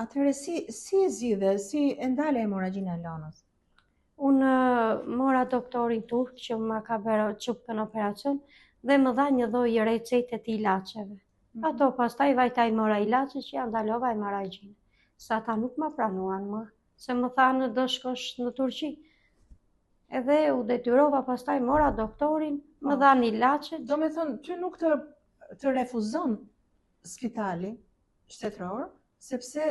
Atëherë si e zgjidhe, si e ndale hemorragjina e Elonës? Unë mora doktorin turk që më ka bërë çupkën operacion dhe më dha një lloj recete të ilaçeve. Ato pastaj vajtaj mora ilaçe që ja ndalova hemorragjinë. Sa ata nuk më pranuan më, se më thanë do shkosh në Turqi. Edhe u detyrova, pastaj mora doktorin, më dhanë ilaçe. Do me thonë, ty nuk të refuzon spitali shtetëror, sepse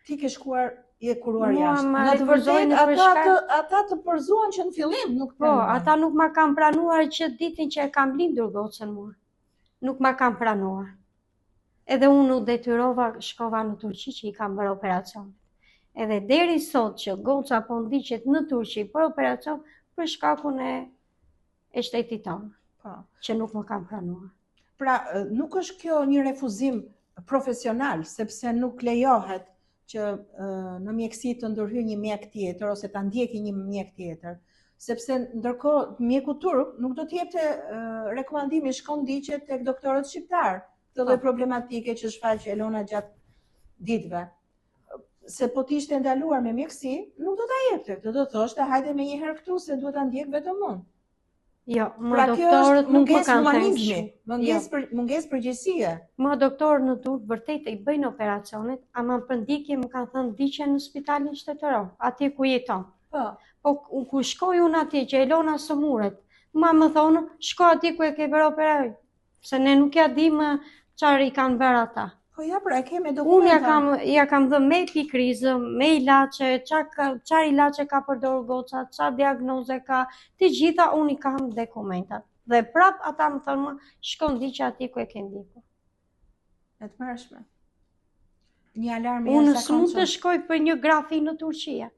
ti ke shkuar je kuruar jashtë. Në të vërtetë ata të përzuan që në fillim nuk pranuan. Po, ata nuk ma kanë pranuar që ditën që e kam lindur gocën mua. Nuk ma kanë pranuar. Edhe unë u detyrova, shkova në Turqi që i kam bërë operacion. Edhe deri sot që goca po ndiqet në Turqi për operacion për shkakun e shtetit tonë, që nuk më kanë pranuar. Pra, nuk është kjo një refuzim profesional, sepse nuk lejohet që në mjekësi të ndërhyjë një mjek tjetër ose ta ndjeki një mjek tjetër, sepse ndërkohë mjeku turk nuk do të jepte rekomandimi shkon ndiqet tek doktorët shqiptar, këtë lloj problematike që shfaq Elona gjatë ditëve. Se po të ishte ndaluar me mjekësi, nuk do ta jepte. Do të thoshte hajde me një herë këtu se duhet ta ndjek vetëm unë. Jo, më doktorët nuk më kanë thënë. Mungesë përgjegjësie. Më doktorët në Turq vërtet i bëjnë operacionet, ama për ndjekje më kanë thënë ndiqje në spitalin shtetëror, atje ku jeton. Po ku shkoj unë atje që Elona së muret, më thonë shko atje ku e ke bërë operacion, se ne nuk ja dimë çfarë i kanë bërë ata. Po ja, pra e keme dokumenta. Unë ja kam dhënë me epikrizë, me ilaçe, çfarë ilaçe ka përdorur goca, çfarë diagnoze ka, të gjitha unë i kam dokumentat. Dhe prap ata më thonë, shko ndiq atje ku e ke ndjekur. E të mërshme. Një alarm i unë s'mund të shkoj për një grafi në Turqia.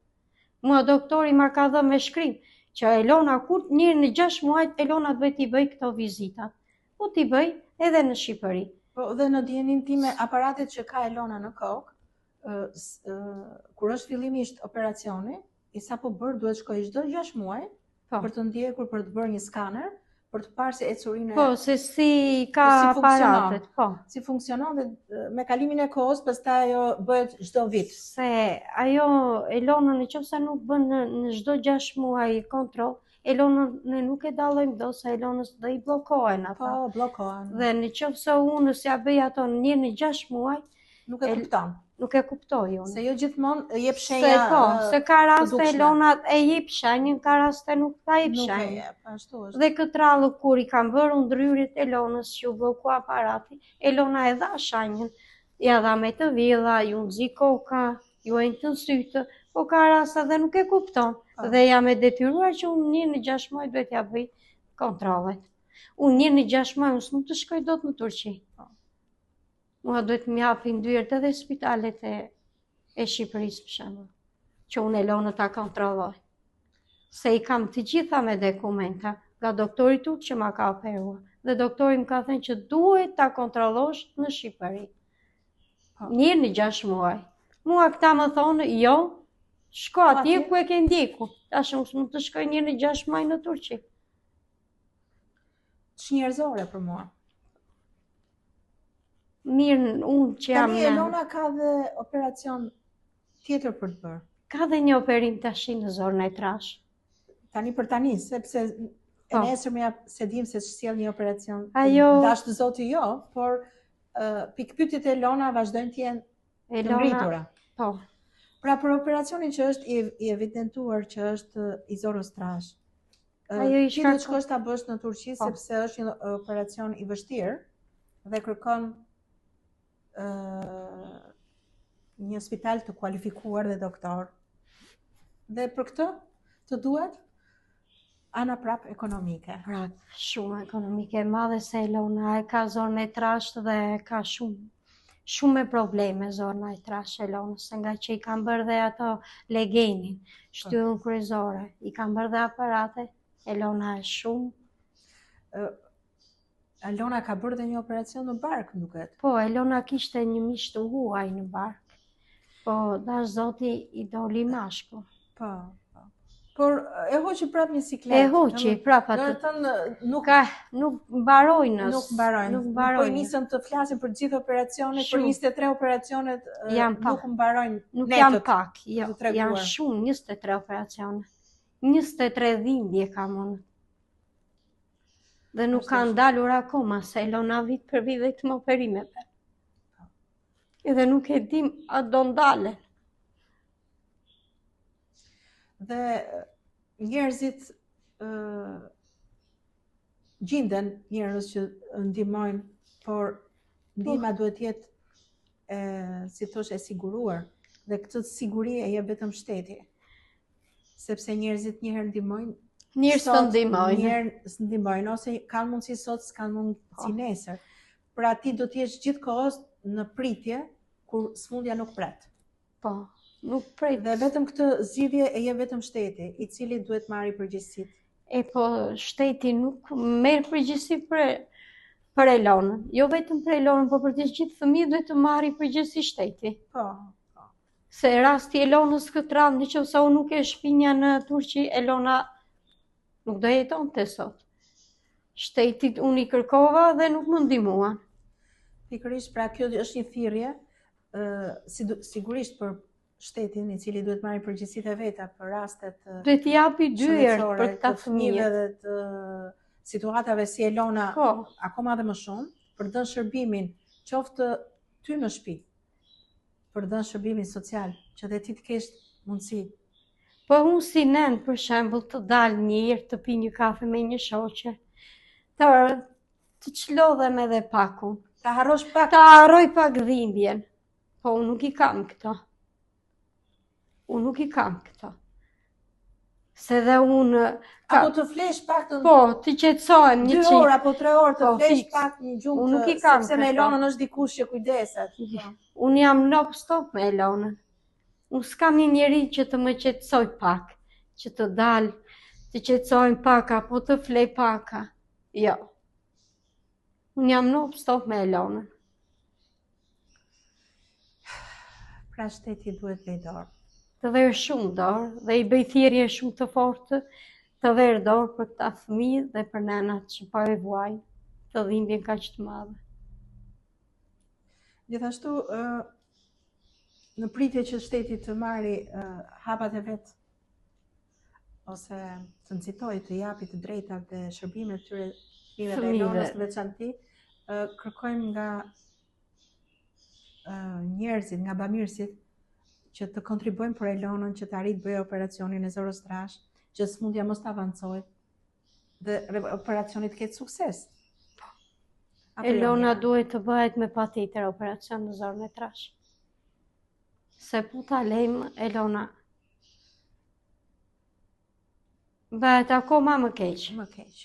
Mua doktori ma ka dhënë me shkrim, që Elona kur njërë në 6 muajt, Elona duhet t'i bëj këto vizitat. Po t'i bëj edhe në Shqipëri. Po dhe në dijenin time, aparatet që ka Elona në kokë, kur është fillimisht operacioni, i sa po bërë duhet shkoj çdo 6 muaj për të ndjekur, për të bërë një skaner, për të parë se ecurinë po, se si ka aparatet, po. Si funksionon dhe me kalimin e kohës, pastaj ajo bëhet çdo vit. Se ajo Elona nëse nuk bën në çdo 6 muaj kontroll, Elona ne nuk e dallojmë do se Elonës do i bllokohen ata. Po, bllokohen. Dhe nëse unë s'ja bëj ato në 6 muaj, nuk e kupton. Nuk e kuptoj unë. Se jo gjithmonë jep shenja. Se ka raste Elona e jep shenjën, ka raste nuk ta jep shenjën. Nuk e jep, ashtu është. Dhe këtë radhë kur i kanë bërë ndryrjet Elonës që u blloku aparati, Elona e dha shenjën, ja dha me të villa, ju nxi koka, ju e të sytë, po ka raste dhe nuk e kupton. Dhe jam e detyruar që unë në 6 muaj duhet ja bëj kontrollet. Unë në 6 muaj unë s'mund të shkoj dot në Turqi. Mua duhet më japin dyert edhe spitalet e Shqipërisë për shembull, që unë Elona ta kontrolloj. Se i kam të gjitha me dokumenta nga doktori turk që ma ka operuar. Dhe doktori më ka thënë që duhet ta kontrollosh në Shqipëri. Në 6 muaj. Mua këta më thonë, jo, shko atje ku e ke ndjekur. Tash unë s'mund të shkoj në 6 muaj në Turqi. Ç'njerëzore për mua. Mirë, unë që jam... Tani Elona ka dhe operacion tjetër për të bërë. Ka dhe një operim tash në zorën e trash. Tani për tani, sepse e nesërme se dim se sjell një operacion. Dashtë zoti jo, por pikpyetjet e Elona vazhdojnë të jenë të ngritura. Po. Pra për operacionin që është i evidentuar që është i zorës trash. Ti do të shkosh ta bësh në Turqi sepse është një operacion i vështirë dhe kërkon një spital të kualifikuar dhe doktor. Dhe për këtë të duhet ana prap ekonomike. Prap, shumë ekonomike, madhe se Elona e ka zorën e trasht dhe ka shumë probleme zorën e trasht Elona, se nga që i kanë bërë dhe ato legenin, shtyllën kryezore, i kanë bërë dhe aparate, Elona e shumë. Elona ka bërë dhe një operacion në bark, duket. Po, Elona kishte një mish të huaj në bark. Po, dash zoti i doli mashkull. Po. Por e hoqi prap një siklet. E hoqi prap atë. Do të thënë Nuk mbarojnë. Nuk mbarojnë. Po nisën të flasin për gjithë operacionet, për 23 operacionet nuk mbarojnë. Nuk janë pak, janë shumë 23 operacione. 23 dhimbje kam unë. Dhe nuk kanë dalur akoma, se Elona vit për vit dhe të më operimeve. Edhe nuk e dim a do ndalen. Dhe njerëzit gjinden njerëz që ndihmojnë, por ndihma duhet jetë si thosh e siguruar, dhe këtë siguri e jep vetëm shteti. Sepse njerëzit njëherë ndihmojnë, njerëz të ndihmojnë. Njerëz ndihmojnë ose kanë mundësi sot, s'kanë mundësi nesër. Pra ti do të jesh gjithkohës në pritje kur sëmundja nuk pret. Po. Nuk pret. Dhe vetëm këtë zgjidhje e jep vetëm shteti, i cili duhet marrë përgjegjësitë. Po shteti nuk merr përgjegjësi për Elonën. Jo vetëm për Elonën, por për të gjithë fëmijët duhet të marrë përgjegjësi shteti. Po. Se rasti Elonës këtë radhë, nëse unë nuk e shpinja në Turqi, Elona nuk do jetonte sot. Shtetit unë i kërkova dhe nuk më ndihmuan. Pikërisht, pra kjo është një thirrje, sigurisht për shtetin i cili duhet marrë përgjegjësitë e veta për rastet duhet t'i japi dyert për këta fëmijë dhe të situatave si Elona, akoma dhe më shumë, për dhënë shërbimin, qoftë ty në shtëpi, për dhënë shërbimin social, që dhe ti të kesh mundësi. Po unë si nën, për shembull, të dal një herë të pi një kafe me një shoqe, të çlodhem edhe pakun, ta harrosh pak, ta harroj pak dhimbjen. Po unë nuk i kam këto. Se dhe unë... Apo të flesh pak të... Po, të qetësohem një 2 orë apo 3 orë të flesh pak një gjumë të... Sepse me Elonën është dikush që kujdeset. Unë jam non stop me Elonën. Unë s'kam një njeri që të më qetësoj pak. Që të dalë, të qetësojmë pak, apo të flej paka. Jo. Unë jam non stop me Elonën. Pra shteti duhet bëj dorë. Të verë shumë dorë, dhe i bëj thirrje shumë të fortë, të verë dorë për këta fëmijë dhe për nënat që po e vuajnë, të dhimbjen kaq të madhe. Gjithashtu, në pritje që shteti të marrë hapat e vet, ose të nxitoj të japi të drejtat dhe shërbimet tyre fëmijëve të Elonës në veçantë, kërkojmë nga njerëzit, nga bamirësit, që të kontribuojnë për Elonën, që të arrijë të bëjë operacionin e zorës trash, që sëmundja mos të avancojë dhe operacioni të ketë sukses. Elona duhet të bëhet me patjetër operacion në zorën e trash. Se po ta lejmë, Elona bëhet akoma më keq. Më keq.